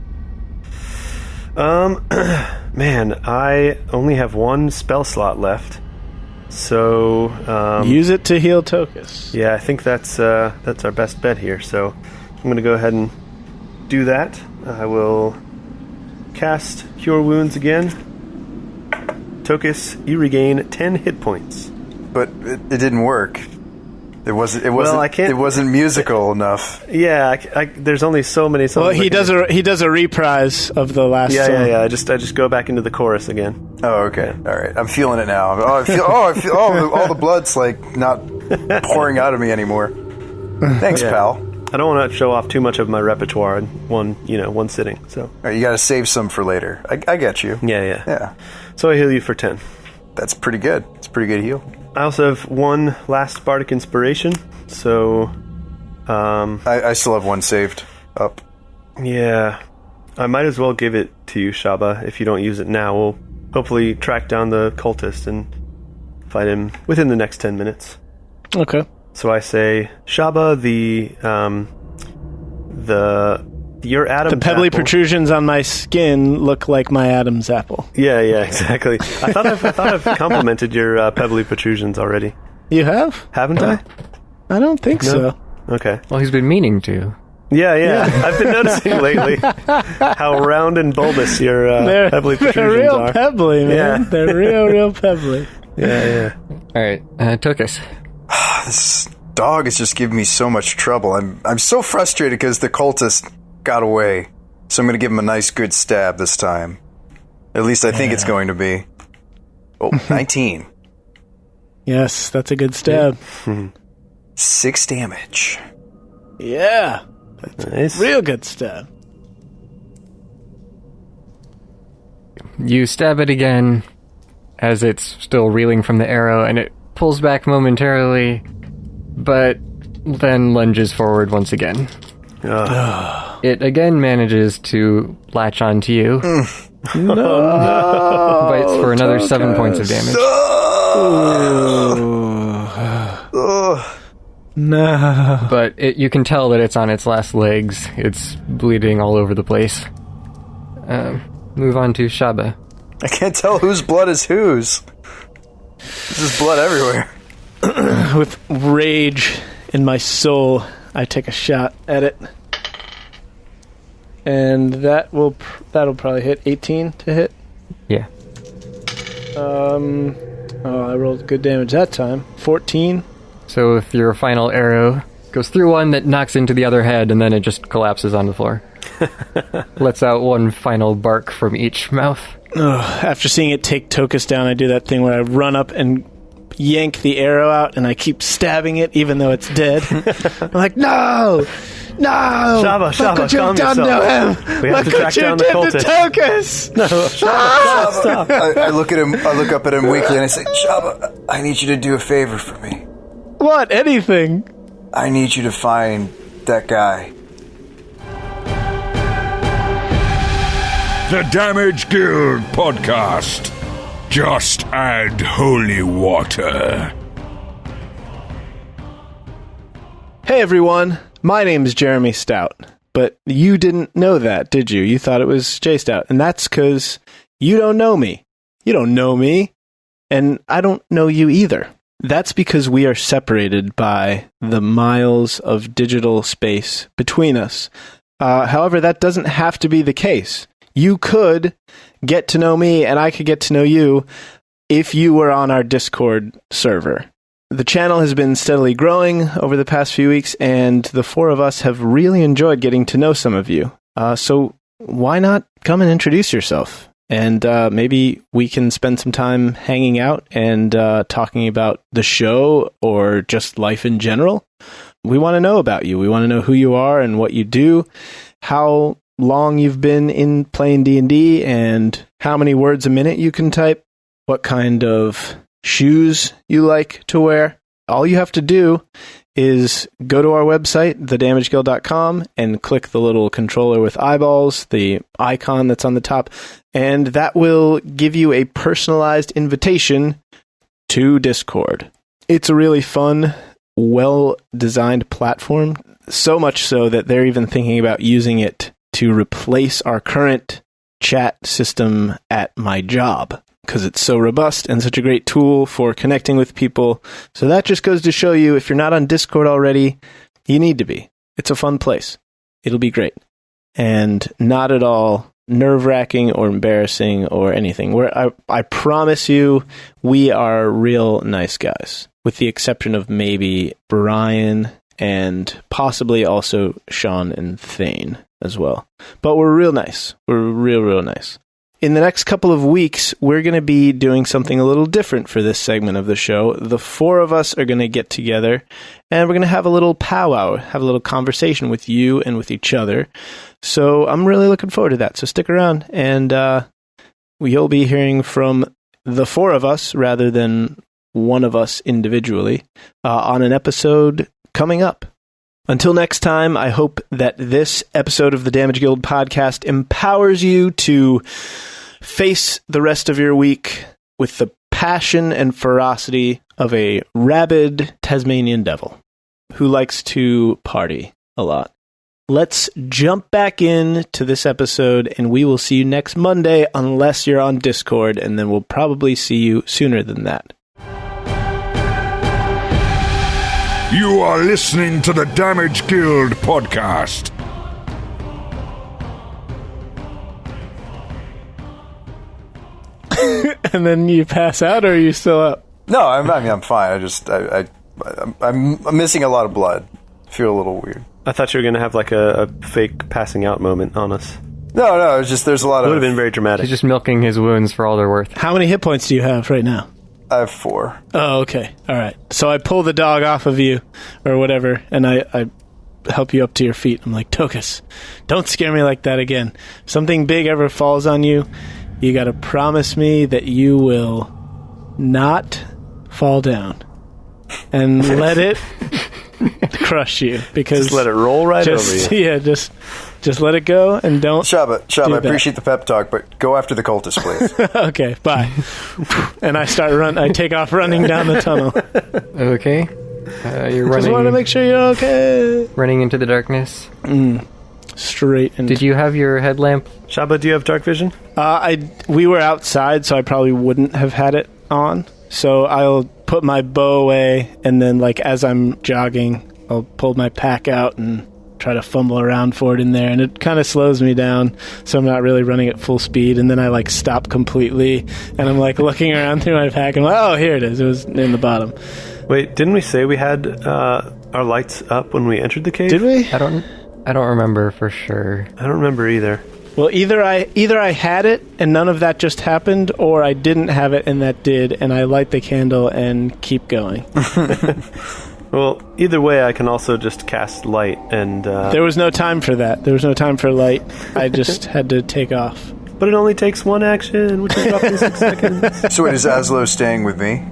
Man, I only have 1 spell slot left. So use it to heal Tokas. yeah, I think that's our best bet here. So I'm going to go ahead and do that. I will cast Cure Wounds again. Tokas, you regain 10 hit points. But it didn't work. It wasn't. Well, I can't. It wasn't musical enough. Yeah, there's only so many songs. Well, he does a reprise of the last song. Yeah. I just go back into the chorus again. Oh, okay. All right. I'm feeling it now. I feel all the blood's like not pouring out of me anymore. Thanks, pal. I don't want to show off too much of my repertoire in one sitting. So all right, you got to save some for later. I get you. Yeah. So I heal you for 10. That's pretty good. It's a pretty good heal. I also have 1 last bardic inspiration. So I still have 1 saved up. Yeah, I might as well give it to you, Shabba. If you don't use it now, we'll hopefully track down the cultist and fight him within the next 10 minutes. Okay. So I say, Shabba, Your Adam's The pebbly apple. protrusions on my skin look like my Adam's apple. Yeah, exactly. I thought I've complimented your pebbly protrusions already. You have? Haven't I? I don't think so. Okay. Well, he's been meaning to. Yeah. I've been noticing lately how round and bulbous your pebbly They're protrusions real are. pebbly, man. Yeah. They're real pebbly. Yeah. All right, Tokas. This dog is just giving me so much trouble. I'm so frustrated because the cultist got away. So I'm going to give him a nice good stab this time. At least I think it's going to be. Oh, 19. Yes, that's a good stab. 6 damage. Yeah. Nice. Real good stab. You stab it again as it's still reeling from the arrow, and it pulls back momentarily, but then lunges forward once again. It again manages to latch onto you. No. Bites for another 7 points of damage. No. But you can tell that it's on its last legs. It's bleeding all over the place. Move on to Shabba. I can't tell whose blood is whose. There's just blood everywhere. With rage in my soul, I take a shot at it. And that'll probably hit 18 to hit. Yeah. I rolled good damage that time. 14. So if your final arrow goes through one that knocks into the other head, and then it just collapses on the floor. Lets out one final bark from each mouth. After seeing it take Tokas down, I do that thing where I run up and yank the arrow out, and I keep stabbing it even though it's dead. I'm like, no! Shabba, Look what you've done yourself. to him! We have Look to what track you down the did to cultist. Tokas! No, stop. I look at him. I look up at him weakly and I say, Shabba, I need you to do a favor for me. What? Anything? I need you to find that guy. The Damage Guild Podcast. Just add holy water. Hey everyone, my name's Jeremy Stout. But you didn't know that, did you? You thought it was Jay Stout. And that's because you don't know me. You don't know me. And I don't know you either. That's because we are separated by the miles of digital space between us. However, that doesn't have to be the case. You could get to know me and I could get to know you if you were on our Discord server. The channel has been steadily growing over the past few weeks, and the four of us have really enjoyed getting to know some of you. So why not come and introduce yourself? And maybe we can spend some time hanging out and talking about the show or just life in general. We want to know about you. We want to know who you are and what you do, how long you've been in playing D&D, and how many words a minute you can type, what kind of shoes you like to wear. All you have to do is go to our website, thedamageguild.com, and click the little controller with eyeballs, the icon that's on the top, and that will give you a personalized invitation to Discord. It's a really fun, well-designed platform, so much so that they're even thinking about using it to replace our current chat system at my job, because it's so robust and such a great tool for connecting with people. So that just goes to show you, if you're not on Discord already, you need to be. It's a fun place. It'll be great. And not at all nerve-wracking or embarrassing or anything. I promise you, we are real nice guys, with the exception of maybe Brian and possibly also Sean and Thane as well. But we're real nice. We're real nice. In the next couple of weeks, we're going to be doing something a little different for this segment of the show. The four of us are going to get together, and we're going to have a little powwow, have a little conversation with you and with each other. So I'm really looking forward to that. So stick around, and you'll be hearing from the four of us rather than one of us individually on an episode coming up. Until next time, I hope that this episode of the Damage Guild podcast empowers you to face the rest of your week with the passion and ferocity of a rabid Tasmanian devil who likes to party a lot. let's jump back in to this episode, and we will see you next Monday unless you're on Discord, and then we'll probably see you sooner than that. You are listening to the Damage Guild podcast. And then you pass out, or are you still up? No, I'm fine. I'm missing a lot of blood. Feel a little weird. I thought you were going to have like a fake passing out moment on us. No, it's just there's a lot It of... would have been very dramatic. He's just milking his wounds for all they're worth. How many hit points do you have right now? I have 4. Oh, okay. All right. So I pull the dog off of you, or whatever, and I help you up to your feet. I'm like, Tokas, don't scare me like that again. If something big ever falls on you, you got to promise me that you will not fall down and let it crush you, because just let it roll right over you. Yeah, just let it go and don't. Shabba, I appreciate the pep talk, but go after the cultist, please. Okay, bye. And I take off running down the tunnel. Okay. You're running. Just want to make sure you're okay. Running into the darkness. Straight. Did you have your headlamp? Shabba, do you have dark vision? We were outside, so I probably wouldn't have had it on. So I'll put my bow away, and then, like, as I'm jogging, I'll pull my pack out and try to fumble around for it in there, and it kind of slows me down, so I'm not really running at full speed. And then I, like, stop completely, and I'm, like, looking around through my pack, and I'm like, oh, here it is. It was in the bottom. Wait, didn't we say we had our lights up when we entered the cave? Did we? I don't remember for sure. I don't remember either. Well, either I had it and none of that just happened, or I didn't have it and that did, and I light the candle and keep going. Well, either way, I can also just cast light and... There was no time for that. There was no time for light. I just had to take off. But it only takes one action, which is roughly 6 seconds. So is Azlo staying with me?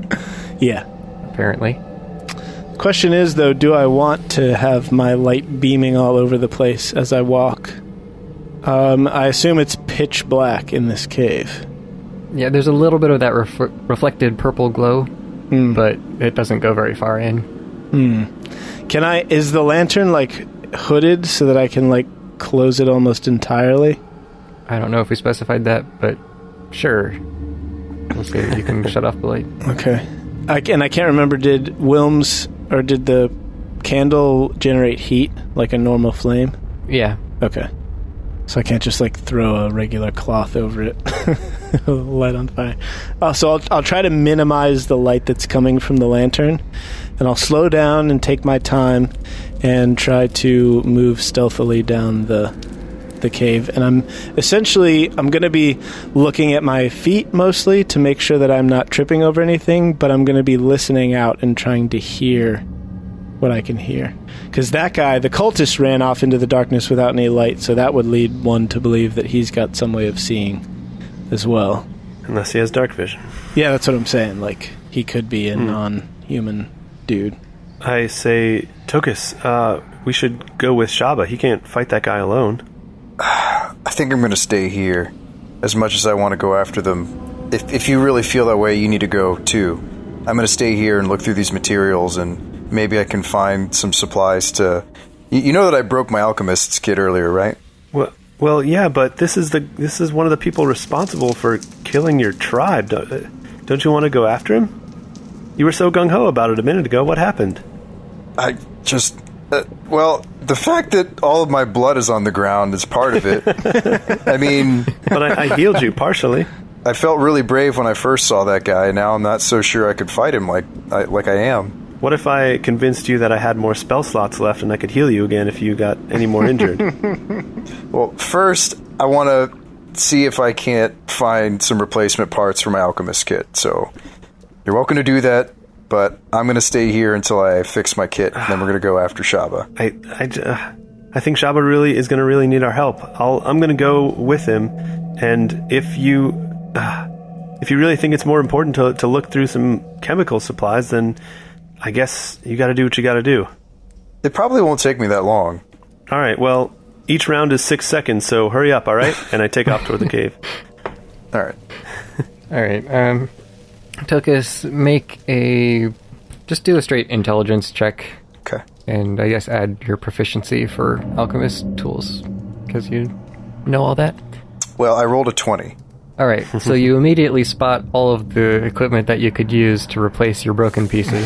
Yeah. Apparently. Question is, though, do I want to have my light beaming all over the place as I walk? I assume it's pitch black in this cave. Yeah, there's a little bit of that reflected purple glow, but it doesn't go very far in. Is the lantern, like, hooded so that I can, like, close it almost entirely? I don't know if we specified that, but sure. We'll see. You can shut off the light. Okay. I can't remember, did the candle generate heat like a normal flame? Yeah. Okay. So I can't just, like, throw a regular cloth over it. It'll light on fire. So I'll try to minimize the light that's coming from the lantern, and I'll slow down and take my time and try to move stealthily down the cave. And I'm going to be looking at my feet mostly to make sure that I'm not tripping over anything, but I'm going to be listening out and trying to hear what I can hear. Because that guy, the cultist, ran off into the darkness without any light, so that would lead one to believe that he's got some way of seeing as well. Unless he has dark vision. Yeah, that's what I'm saying. Like, he could be a non-human dude. I say, Tokas, we should go with Shabba. He can't fight that guy alone. I think I'm going to stay here. As much as I want to go after them, if you really feel that way, you need to go too. I'm going to stay here and look through these materials, and maybe I can find some supplies to... You know that I broke my alchemist's kit earlier, right? Well, yeah, but this is one of the people responsible for killing your tribe. Don't you want to go after him? You were so gung-ho about it a minute ago. What happened? I just... the fact that all of my blood is on the ground is part of it. I mean... But I healed you, partially. I felt really brave when I first saw that guy. Now I'm not so sure I could fight him like I am. What if I convinced you that I had more spell slots left and I could heal you again if you got any more injured? Well, first, I want to see if I can't find some replacement parts for my alchemist kit. So, you're welcome to do that, but I'm going to stay here until I fix my kit, and then we're going to go after Shabba. I think Shabba really is going to really need our help. I'm going to go with him, and if you really think it's more important to look through some chemical supplies, then I guess you got to do what you got to do. It probably won't take me that long. All right, well, each round is 6 seconds, so hurry up, all right? And I take off toward the cave. All right. All right. Tokas, just do a straight intelligence check. Okay. and I guess add your proficiency for alchemist tools, because you know all that. Well, I rolled a 20. All right, so you immediately spot all of the equipment that you could use to replace your broken pieces.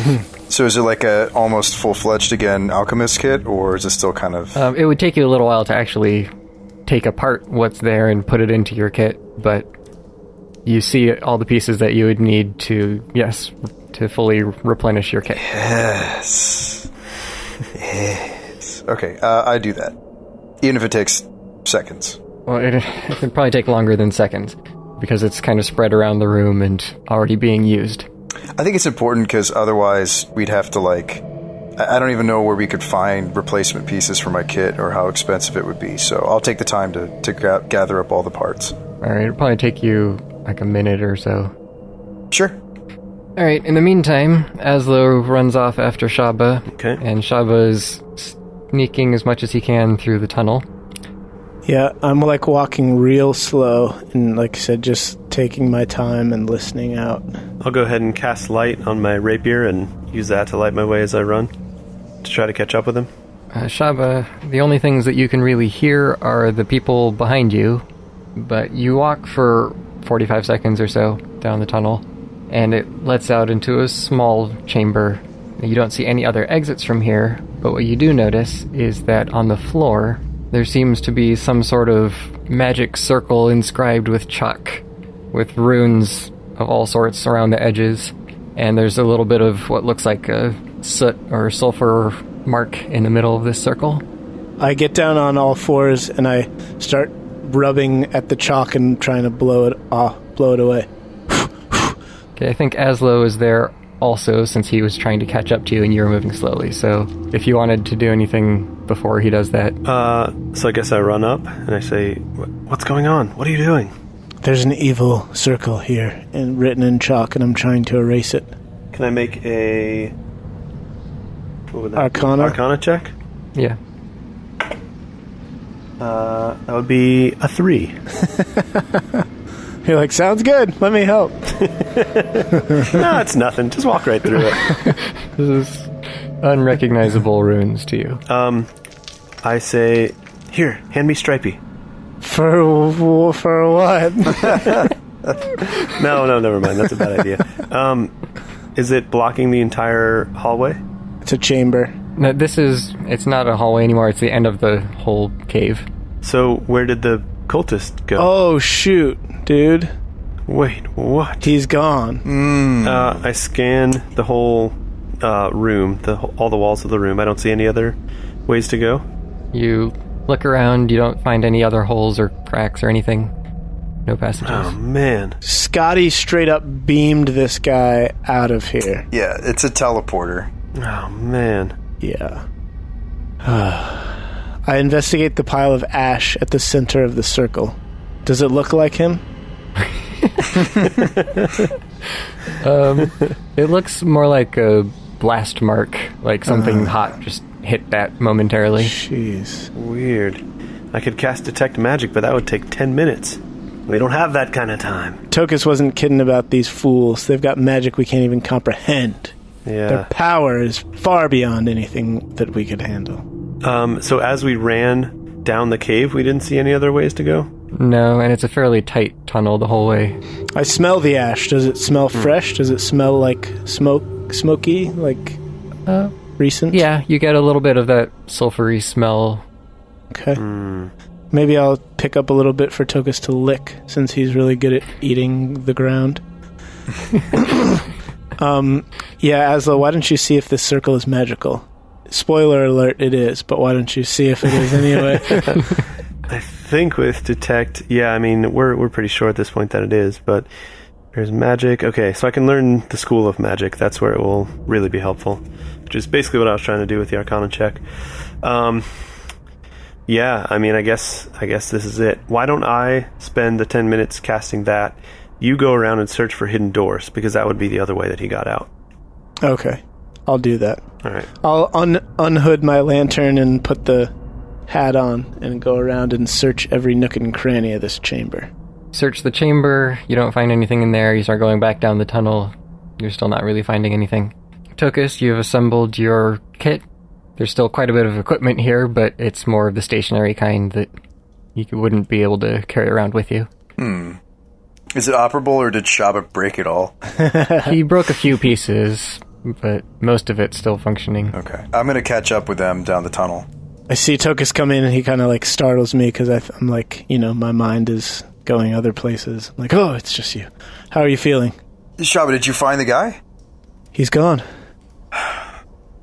So is it like a almost full-fledged, again, alchemist kit, or is it still kind of... It would take you a little while to actually take apart what's there and put it into your kit, but you see all the pieces that you would need to fully replenish your kit. Yes. Okay, I do that. Even if it takes seconds. Well, it can probably take longer than seconds, because it's kind of spread around the room and already being used. I think it's important because otherwise we'd have to, I don't even know where we could find replacement pieces for my kit or how expensive it would be. So I'll take the time to gather up all the parts. All right, it'll probably take you like a minute or so. Sure. All right, in the meantime, Azlo runs off after Shabba. Okay. And Shabba is sneaking as much as he can through the tunnel. Yeah, I'm walking real slow and, like I said, just taking my time and listening out. I'll go ahead and cast light on my rapier and use that to light my way as I run to try to catch up with him. Shabba, the only things that you can really hear are the people behind you, but you walk for 45 seconds or so down the tunnel, and it lets out into a small chamber. You don't see any other exits from here, but what you do notice is that on the floor, there seems to be some sort of magic circle inscribed with chalk, with runes of all sorts around the edges, and there's a little bit of what looks like a soot or sulfur mark in the middle of this circle. I get down on all fours and I start rubbing at the chalk and trying to blow it away. Okay, I think Azlo is there also, since he was trying to catch up to you and you were moving slowly. So if you wanted to do anything before he does that. So I guess I run up and I say, "What's going on? What are you doing?" There's an evil circle here and written in chalk, and I'm trying to erase it. Can I make a... what would that be? Arcana? Arcana check? Yeah. That would be a 3. You're like, sounds good. Let me help. No, it's nothing. Just walk right through it. This is unrecognizable runes to you. I say, "Here, hand me Stripey." For what? No, never mind. That's a bad idea. Is it blocking the entire hallway? It's a chamber. No, it's not a hallway anymore. It's the end of the whole cave. So where did the cultist go? Oh, shoot, dude. Wait, what? He's gone. I scan the whole room, all the walls of the room. I don't see any other ways to go. You look around. You don't find any other holes or cracks or anything. No passages. Oh, man. Scotty straight up beamed this guy out of here. Yeah, it's a teleporter. Oh, man. Yeah. I investigate the pile of ash at the center of the circle. Does it look like him? It looks more like a blast mark, like something hot just hit that momentarily. Jeez. Weird. I could cast Detect Magic, but that would take 10 minutes. We don't have that kind of time. Tokas wasn't kidding about these fools. They've got magic we can't even comprehend. Yeah. Their power is far beyond anything that we could handle. So as we ran down the cave, we didn't see any other ways to go? No, and it's a fairly tight tunnel the whole way. I smell the ash. Does it smell fresh? Does it smell like smoky? Like recent? Yeah, you get a little bit of that sulfury smell. Okay. Maybe I'll pick up a little bit for Tokas to lick, since he's really good at eating the ground. Yeah, Azlo, why don't you see if this circle is magical? Spoiler alert, it is, but why don't you see if it is anyway? I think with Detect, yeah, I mean, we're pretty sure at this point that it is, but there's magic. Okay, so I can learn the school of magic. That's where it will really be helpful, which is basically what I was trying to do with the Arcana check. Yeah, I mean, I guess this is it. Why don't I spend the 10 minutes casting that? You go around and search for hidden doors, because that would be the other way that he got out. Okay, I'll do that. All right. I'll unhood my lantern and put the hat on and go around and search every nook and cranny of this chamber. Search the chamber, you don't find anything in there, you start going back down the tunnel, you're still not really finding anything. Tokas, you have assembled your kit. There's still quite a bit of equipment here, but it's more of the stationary kind that you wouldn't be able to carry around with you. Is it operable, or did Shabba break it all? He broke a few pieces, but most of it's still functioning. Okay. I'm going to catch up with them down the tunnel. I see Tokas come in and he kind of like startles me because I'm like, my mind is going other places. I'm like, oh, it's just you. How are you feeling? Shabba, did you find the guy? He's gone.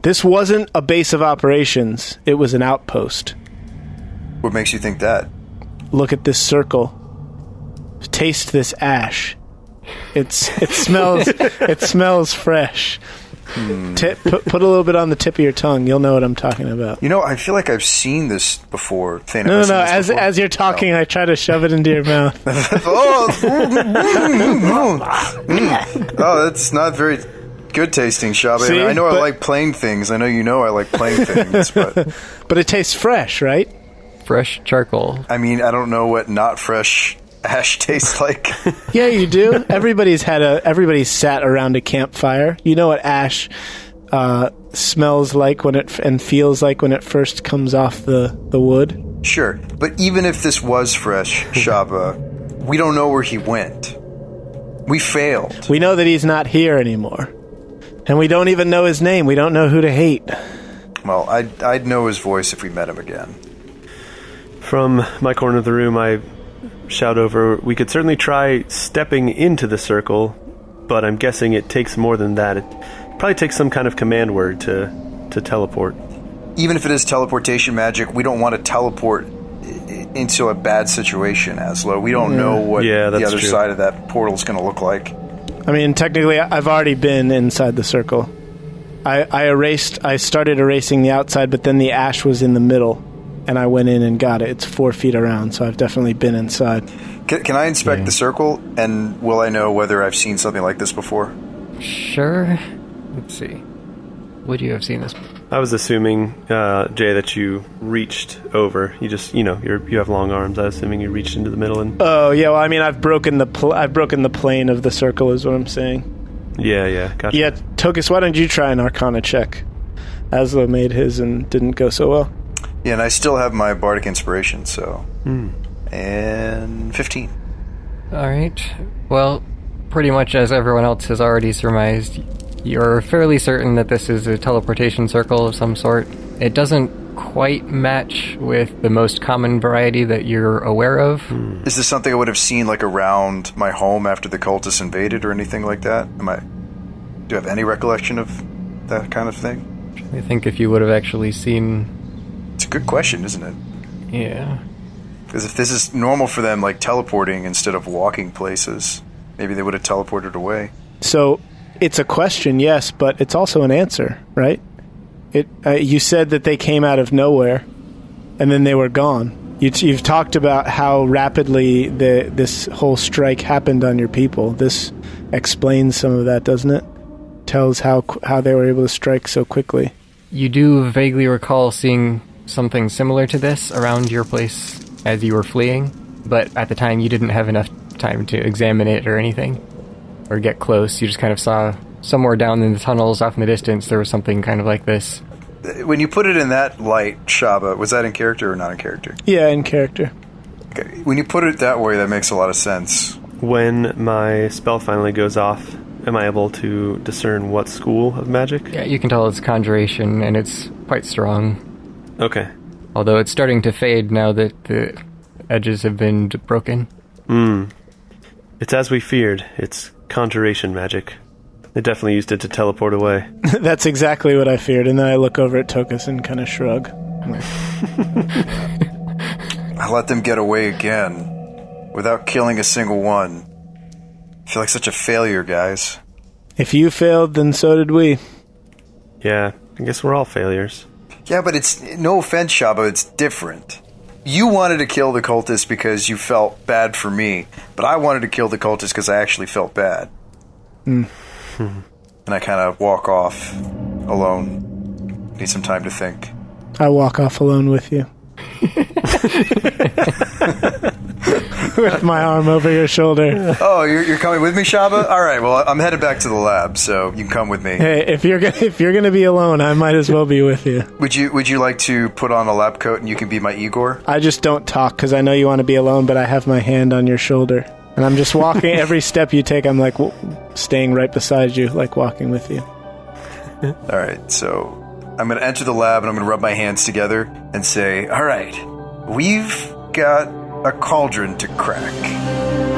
This wasn't a base of operations. It was an outpost. What makes you think that? Look at this circle. Taste this ash. It smells fresh. Put a little bit on the tip of your tongue. You'll know what I'm talking about. I feel like I've seen this before. No. As you're talking, I try to shove it into your mouth. Oh, that's not very good tasting, Shabba. See, I know I like plain things. I know I like plain things, but it tastes fresh, right? Fresh charcoal. I mean, I don't know what not fresh ash tastes like. Yeah, you do. Everybody's sat around a campfire. You know what ash smells like and feels like when it first comes off the wood? Sure, but even if this was fresh, Shabba, we don't know where he went. We failed. We know that he's not here anymore. And we don't even know his name. We don't know who to hate. Well, I'd know his voice if we met him again. From my corner of the room, I shout over, we could certainly try stepping into the circle, but I'm guessing it takes more than that. It probably takes some kind of command word to teleport. Even if it is teleportation magic, we don't want to teleport into a bad situation, Azlo. We don't know what the other side of that portal's going to look like. I mean, technically, I've already been inside the circle. I started erasing the outside, but then the ash was in the middle. And I went in and got it. It's 4 feet around, so I've definitely been inside. Can I inspect the circle, and will I know whether I've seen something like this before? Sure. Let's see. Would you have seen this? I was assuming, Jay, that you reached over. You just, you have long arms. I was assuming you reached into the middle and. Oh yeah, well, I mean, I've broken the plane of the circle, is what I'm saying. Yeah, gotcha. Yeah, Tokas, why don't you try an Arcana check? Azlo made his and didn't go so well. Yeah, and I still have my Bardic Inspiration, so... And 15. All right. Well, pretty much as everyone else has already surmised, you're fairly certain that this is a teleportation circle of some sort. It doesn't quite match with the most common variety that you're aware of. Is this something I would have seen, like, around my home after the cultists invaded or anything like that? Do you have any recollection of that kind of thing? I think if you would have actually seen... It's a good question, isn't it? Yeah. Because if this is normal for them, like teleporting instead of walking places, maybe they would have teleported away. So it's a question, yes, but it's also an answer, right? You said that they came out of nowhere, and then they were gone. You've talked about how rapidly this whole strike happened on your people. This explains some of that, doesn't it? Tells how they were able to strike so quickly. You do vaguely recall seeing something similar to this around your place as you were fleeing, but at the time you didn't have enough time to examine it or anything, or get close. You just kind of saw somewhere down in the tunnels off in the distance there was something kind of like this. When you put it in that light, Shabba, was that in character or not in character? Yeah, in character. Okay. When you put it that way, that makes a lot of sense. When my spell finally goes off, am I able to discern what school of magic? Yeah, you can tell it's conjuration, and it's quite strong. Okay. Although it's starting to fade now that the edges have been broken. It's as we feared. It's conjuration magic. They definitely used it to teleport away. That's exactly what I feared, and then I look over at Tokas and kind of shrug. I let them get away again, without killing a single one. I feel like such a failure, guys. If you failed, then so did we. Yeah, I guess we're all failures. Yeah, but it's, no offense, Shabba, it's different. You wanted to kill the cultists because you felt bad for me, but I wanted to kill the cultists because I actually felt bad. And I kind of walk off alone. Need some time to think. I walk off alone with you. with my arm over your shoulder. Oh, you're coming with me, Shabba? All right, well, I'm headed back to the lab, so you can come with me. Hey, if you're gonna be alone, I might as well be with you. Would you like to put on a lab coat and you can be my Igor? I just don't talk because I know you want to be alone, but I have my hand on your shoulder. And I'm just walking. Every step you take, I'm like staying right beside you, like walking with you. All right, so I'm going to enter the lab and I'm going to rub my hands together and say, all right, we've got a cauldron to crack.